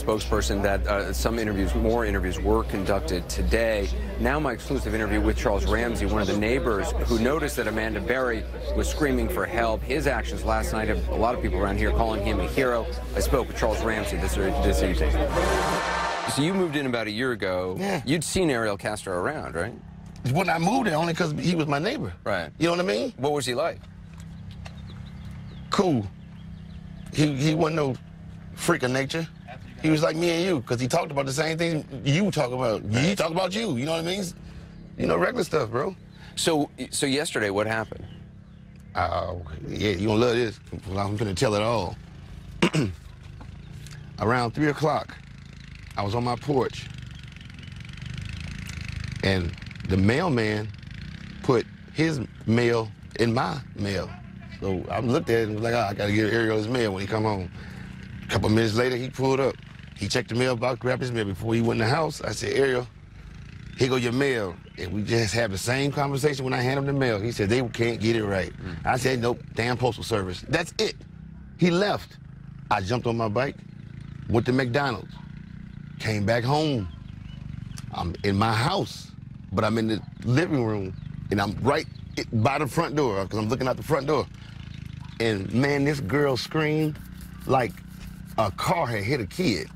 spokesperson that more interviews were conducted today. Now my exclusive interview with Charles Ramsey, one of the neighbors who noticed that Amanda Berry was screaming for help. His actions last night have a lot of people around here calling him a hero. I spoke with Charles Ramsey this evening. So you moved in about a year ago. Yeah. You'd seen Ariel Castro around, right? When I moved there, only because he was my neighbor. Right. You know what I mean? What was he like? Cool. He wasn't no freak of nature. He was like me and you, because he talked about the same thing you talk about. He talked about you, you know what I mean? You know, regular stuff, bro. So yesterday, what happened? Yeah, you gonna love this. I'm gonna tell it all. Around 3 o'clock, I was on my porch, and the mailman put his mail in my mail. So I looked at it and was like, I gotta give Ariel his mail when he come home. A couple minutes later, he pulled up. He checked the mailbox, grabbed his mail. Before he went in the house, I said, Ariel, here go your mail. And we just had the same conversation when I handed him the mail. He said, they can't get it right. I said, nope, damn postal service. That's it. He left. I jumped on my bike, went to McDonald's, came back home. I'm in my house, but I'm in the living room, and I'm right by the front door, because I'm looking out the front door. And man, this girl screamed like a car had hit a kid,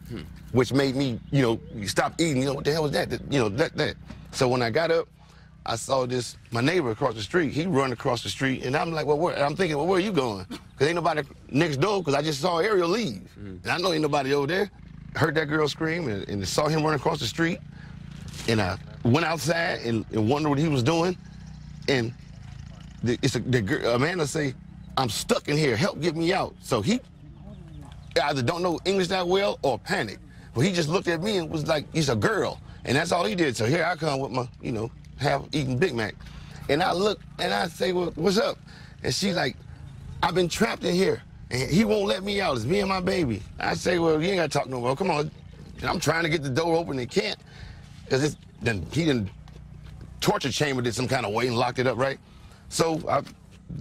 which made me, you know, stop eating. You know, what the hell was that? You know, that. So when I got up, I saw my neighbor across the street. He run across the street, and I'm like, well, I'm thinking, well, where are you going? Because ain't nobody next door, because I just saw Ariel leave. And I know ain't nobody over there. Heard that girl scream, and saw him run across the street. And I went outside and wondered what he was doing. And Amanda say, I'm stuck in here, help get me out. So he either don't know English that well or panic. But he just looked at me and was like, he's a girl. And that's all he did. So here I come with my, you know, half-eaten Big Mac. And I look and I say, well, what's up? And she's like, I've been trapped in here and he won't let me out. It's me and my baby. I say, well, you ain't gotta talk no more, come on. And I'm trying to get the door open and can't, because he done torture chambered it some kind of way and locked it up, right? So I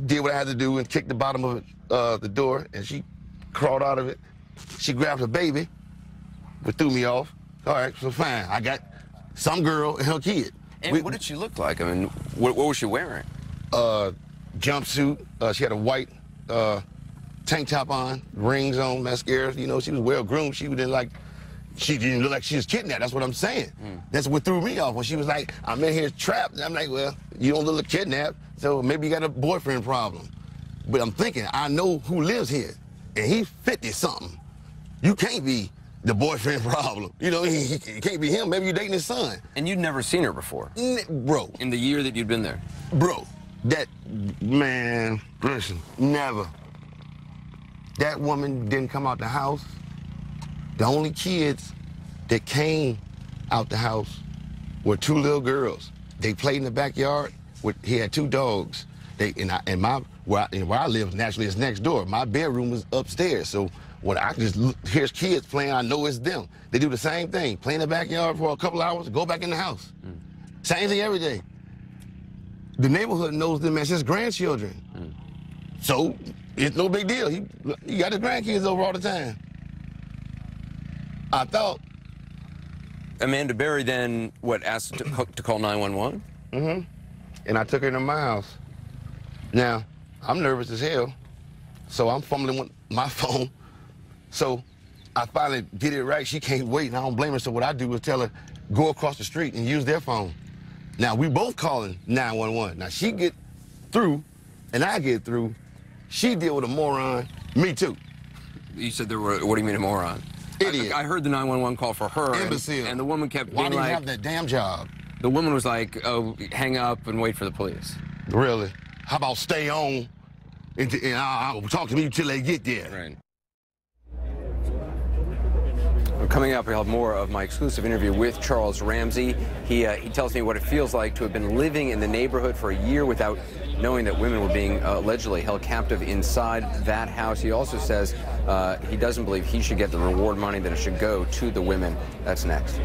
did what I had to do and kicked the bottom of it, the door, and she crawled out of it. She grabbed her baby, but threw me off. All right, so fine. I got some girl and her kid. And what did she look like? I mean, what was she wearing? Jumpsuit. She had a white tank top on, rings on, mascara. You know, she was well groomed. She didn't look like she was kidnapped. That's what I'm saying. That's what threw me off when she was like, I'm in here trapped. And I'm like, well, you don't look like kidnapped, so maybe you got a boyfriend problem. But I'm thinking, I know who lives here, and he's 50-something. You can't be the boyfriend problem. You know, he can't be him. Maybe you're dating his son. And you'd never seen her before? Bro. In the year that you'd been there? Bro, man, listen, never. That woman didn't come out the house. The only kids that came out the house were 2 little girls. They played in the backyard. He had 2 dogs. Where I live naturally is next door. My bedroom was upstairs, so when I just hear kids playing, I know it's them. They do the same thing, play in the backyard for a couple hours, go back in the house. Same thing every day. The neighborhood knows them as his grandchildren. So it's no big deal. He got his grandkids over all the time. I thought. Amanda Berry then, asked to call 911? And I took her to my house. Now, I'm nervous as hell, so I'm fumbling with my phone. So I finally get it right. She can't wait, and I don't blame her. So what I do is tell her, go across the street and use their phone. Now, we both calling 911. Now, she get through, and I get through. She deal with a moron, me too. You said there were, what do you mean a moron? Idiot. I heard the 911 call for her. Imbecile. And the woman kept being Why do you like, have that damn job? The woman was like, oh, hang up and wait for the police. Really? How about stay on and I'll talk to me until they get there? Right. Coming up, we'll have more of my exclusive interview with Charles Ramsey. He tells me what it feels like to have been living in the neighborhood for a year without knowing that women were being allegedly held captive inside that house. He also says he doesn't believe he should get the reward money, that it should go to the women. That's next.